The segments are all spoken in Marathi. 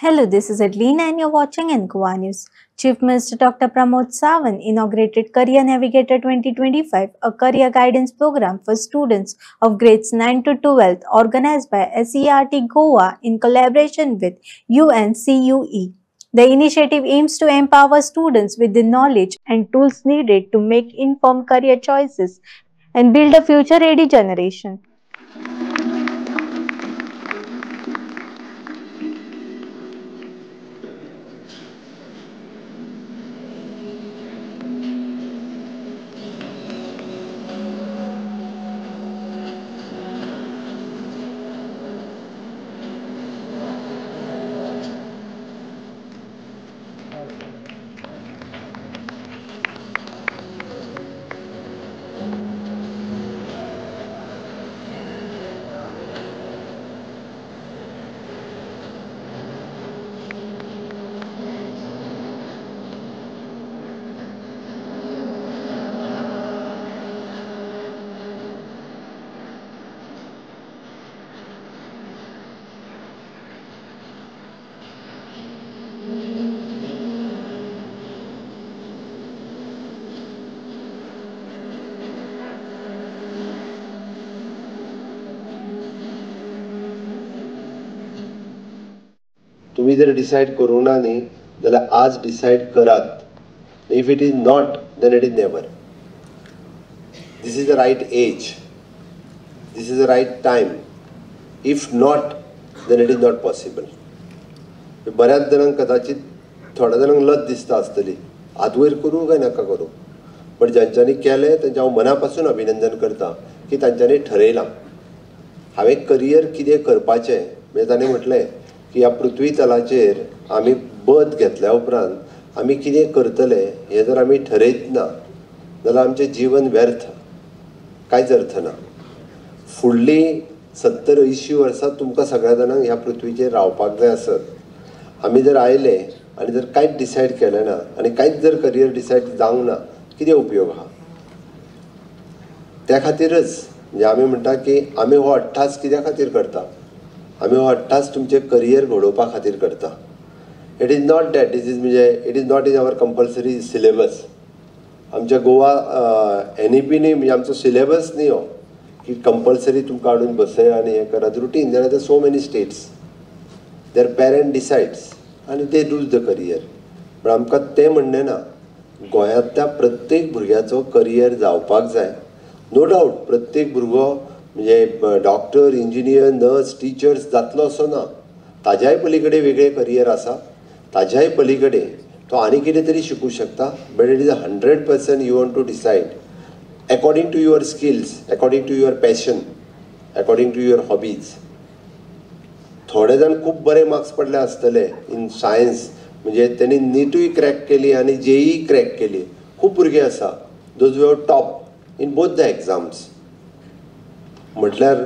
Hello, this is Adelina and you're watching NCOA News. Chief Minister Dr. Pramod Sawant inaugurated Career Navigator 2025, a career guidance program for students of grades 9 to 12 organized by SERT Goa in collaboration with UNCUE. The initiative aims to empower students with the knowledge and tools needed to make informed career choices and build a future-ready generation. तुम्ही जर डिसाइड करू ना न्ही जाल्यार आज डिसाइड करात. If it is not then it is never. This is the right age, this is the right time. If not then it is not possible. बऱ्याच जाणांक कदाचित थोड्या जाणांक लज दिसता आसतली आद वयर करूं काय नाका करूं, पण ज्यांच्यांनी केलें तांचें हांव मना पासून अभिनंदन करता की तांच्यांनी ठरयलां. हांवें करियर कितें करपाचें म्हणजे ताणें म्हटलें की ह्या पृथ्वी तलाचेर आमी बर्थ घेतल्या उपरांत आमी कितें करतले हें जर आमी ठरयत ना जाल्यार आमचें जीवन व्यर्थ, कांयच अर्थ ना. फुडलीं 70-80 वर्सां तुमकां सगळ्या जाणांक ह्या पृथ्वीचेर रावपाक जाय आसत. आमी जर आयले आनी जर कांयच डिसायड केलें ना आनी कांयच जर करियर डिसायड जावंक ना कितें उपयोग आहा. त्या खातीरच म्हणजे आमी म्हणटा की आमी हो 28 कित्या खातीर करता. आमी हो 28 तुमचें करियर घडोवपा खातीर करता. It is not that this is म्हणजे it is not in our compulsory syllabus. आमच्या गोवा NEP-नी म्हणजे आमचो सिलेबस न्ही हो की कंपल्सरी तुमकां हाडून बसय आनी हें करात. Routine there are so many states their parent decides आनी दे डूज द करियर. पण आमकां तें म्हणणें ना. गोंयांतल्या प्रत्येक भुरग्याचो करियर जावपाक जाय. नो डावट प्रत्येक भुरगो म्हणजे डॉक्टर, इंजिनियर, नर्स, टिचर्स जातलो असो ना. ताज्याय पलीकडे वेगळें करियर आसा. ताज्याय पलीकडे तो आनी कितें तरी शिकूं शकता. But it is 100% you want to decide according to your skills, according to your passion, according to your hobbies. थोडे जाण खूब बरे मार्क्स पडले आसतले इन सायन्स, म्हणजे त्यांनी नीटूय क्रॅक केली आनी JEE क्रॅक केली. खूब भुरगे आसा those way top in both the exams. म्हटल्यार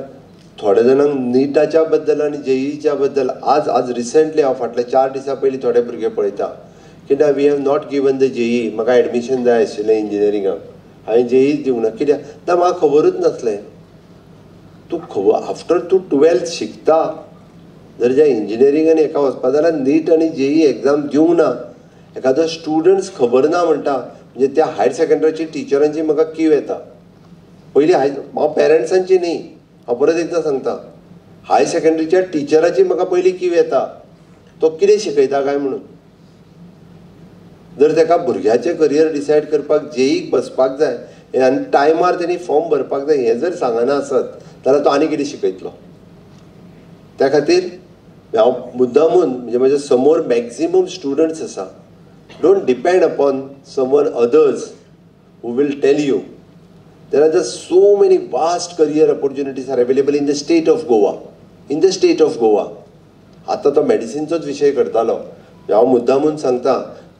थोड्या जाणांक नीटाच्या बद्दल आनी JEEच्या बद्दल आज रिसंटली हांव फाटले 4 दिसां पयलीं थोडे भुरगे पळयता की ना we have not given the JEE. म्हाका एडमिशन जाय आशिल्लें इंजिनियरिंगाक, हांवें JEE दिवंक ना. कित्याक ना म्हाका खबरूच नासलें. तूं आफ्टर तूं 12th शिकता जर ज्या इंजिनियरिंगान एका वचपा जाल्यार नीट आनी JEE एग्जाम दिवंक ना. एखादो स्टुडंट्स खबर ना म्हणटा म्हणजे त्या हायर सेकंडरीची टिचरांची म्हाका कीव येता. पयलीं हांव पेरंट्सांची न्ही, हांव परत एकदां सांगता, हाय सेकंडरीच्या टिचराची म्हाका पयलीं कीव येता. तो कितें शिकयता काय म्हणून. जर ताका भुरग्याचें करियर डिसायड करपाक JEEक बसपाक जाय आनी टायमार तेणी फॉर्म भरपाक जाय हें जर सांगना आसत जाल्यार तो आनी कितें शिकयतलो. त्या खातीर हांव मुद्दामून म्हणजे म्हज्या समोर मॅक्झिमम स्टुडंट्स आसा. Don't depend upon someone others who will tell you. There are just so many vast career opportunities are available in the state of Goa. In the state of Goa. आता तो मेडिसिनचोच विशय करतालो. हांव मुद्दामून सांगता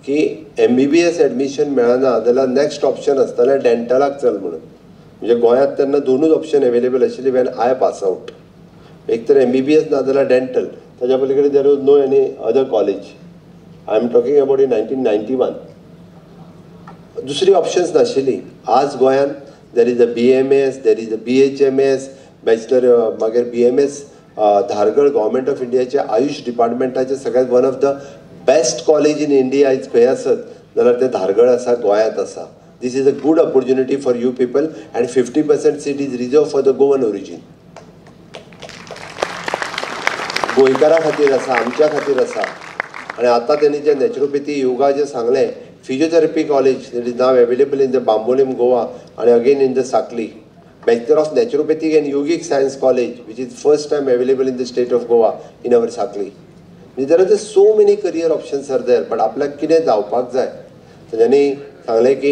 की MBBS एडमिशन मेळना जाल्यार नेक्स्ट ऑप्शन आसतालें डेंटलाक चल म्हणून. म्हणजे गोंयांत तेन्ना 2च ऑप्शन अवेलेबल आशिल्ली वेन आय पास आउट. एक तर MBBS ना जाल्यार डेंटल. ताच्या पलीकडे there was no any other college. I am talking about in 1991. दुसरी ऑप्शन्स नाशिल्ली. आज गोंयांत there is a BMS, there is a BHMS, bachelor मागीर BMS धारगळ गव्हर्मेंट ऑफ इंडियाच्या आयुष डिपार्टमेंटाचे सगळ्यात one of the best college in India आयज खंय आसत जाल्यार ते धारगळ आसा, गोंयांत आसा. This is a good opportunity for you people and 50% seat is reserve for the Goan origin. गोंयकारां खातीर आसा, आमच्या खातीर आसा. आणि आता त्यांनी जे नॅचरोपॅथी योगा जे सांगले, physiotherapy college that is now available in the Bambolim Goa आणि again in the Sakhali. Bachelor of Naturopathic and Yogic Science College, which is first time available in the state of Goa in our Sakli. There are so many career options are there, but आपल्याक कितें जावपाक जाय. तांणी सांगलें की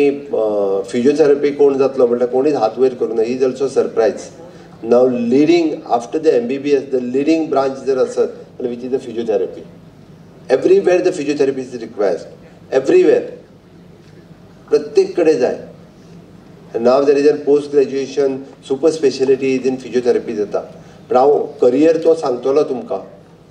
फिजिओथेरपी कोण जातलो म्हटल्यार कोणीच हात वयर करूं ना. He is also surprise. Now leading after the MBBS the leading branch जर आसत जाल्यार which is the physiotherapy. Everywhere the physiotherapy is required. Everywhere, प्रत्येक कडेन जाय. Now there is a post graduation super specialty is in physiotherapy जाता. पण हांव करियर तो सांगतलो तुमकां,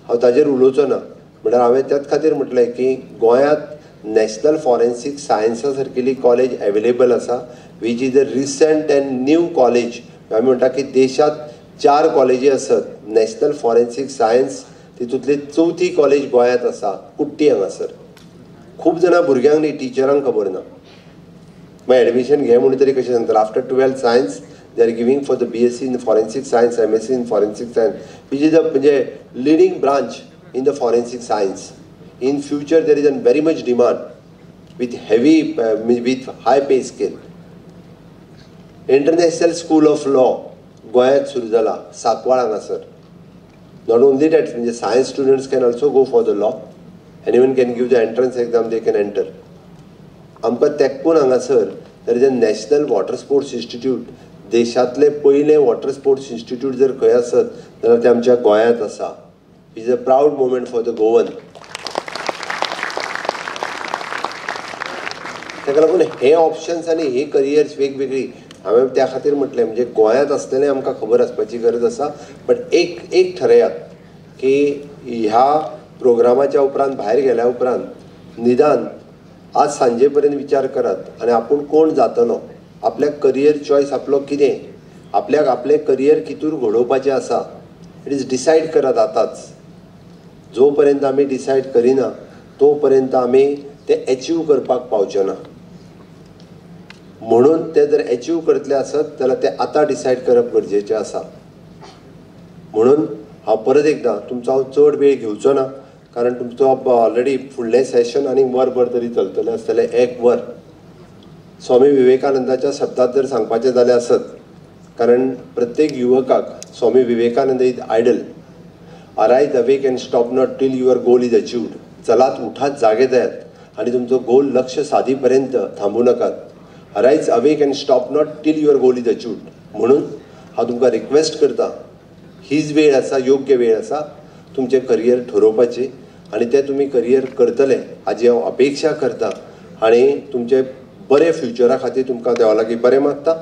हांव ताजेर उलोवचो ना. म्हळ्यार हांवें त्याच खातीर म्हटलें की गोंयांत नॅशनल फॉरेन्सीक सायन्सा सारकेली कॉलेज अवेलेबल आसा, which is a recent and new college. आमी म्हणटा की देशांत 4 कॉलेजी आसत नॅशनल फॉरेन्सीक सायन्स, तितूंतली 4थी कॉलेज गोंयांत आसा, कुट्टी हांगासर. खूब जाणां भुरग्यांक न्ही, टिचरांक खबर ना. मागीर एडमिशन घे म्हणून तरी कशें सांगता. After 12th science they are giving for the BSc in forensic science, MSc in forensic science, which is a म्हणजे leading branch in the forensic science. In future there is a very much demand with heavy with high pay scale. International school of law गोंयांत सुरू जाला, सांकवाळ हांगासर. नॉट ओनली दॅट, म्हणजे science students can also go for the law. Anyone can give the entrance exam, they can enter. आमकां तेंकून हांगासर there is a national water sports institute. देशांतले पयले वॉटर स्पोर्ट्स इन्स्टिट्यूट जर खंय आसत जाल्यार ते आमच्या गोंयांत आसा. Is a proud moment for the Goan. ताका लागून हे ऑप्शन्स आनी हे करियर्स वेगवेगळी हांवें त्या खातीर म्हटलें, म्हणजे गोंयांत आसतलें आमकां खबर आसपाची गरज आसा. बट एक ठरयात की ह्या प्रोग्रामाच्या उपरांत भायर गेल्या उपरांत निदान आज सांजे पर्यंत विचार करात आनी आपूण कोण जातलो, आपल्याक करियर चॉयस आपलो कितें, आपल्याक आपलें करियर कितूर घडोवपाचें आसा, इट इज डिसायड करात आतांच. जो पर्यंत आमी डिसायड करिना तो पर्यंत आमी तें एचीव करपाक पावचे ना. म्हणून ते जर एचीव करतले आसत जाल्यार ते आतां डिसायड करप गरजेचें आसा. म्हणून हांव परत एकदां तुमचो हांव चड वेळ घेवचो ना, कारण तुमचो ऑलरेडी फुडलें सेशन आनी वरभर तरी चलतलें आसतलें, 1 वर. स्वामी विवेकानंदाच्या शब्दांत जर सांगपाचें जालें आसत, कारण प्रत्येक युवकाक Swami Vivekananda is idol. Arise awake and stop not till your goal is achieved. चलात, उठात, जागे जायात आनी तुमचो गोल लक्ष सादी पर्यंत थांबू नकात. Arise awake and stop not till your goal is achieved. म्हणून हांव तुमकां रिक्वेस्ट करता, हीच वेळ आसा, योग्य वेळ आसा तुमचें करियर ठरोवपाची आनी तें तुमी करियर करतले हाची हांव अपेक्षा करता. आनी तुमचे बरे फ्युचरा खातीर तुमकां देवा लागीं बरें मागता.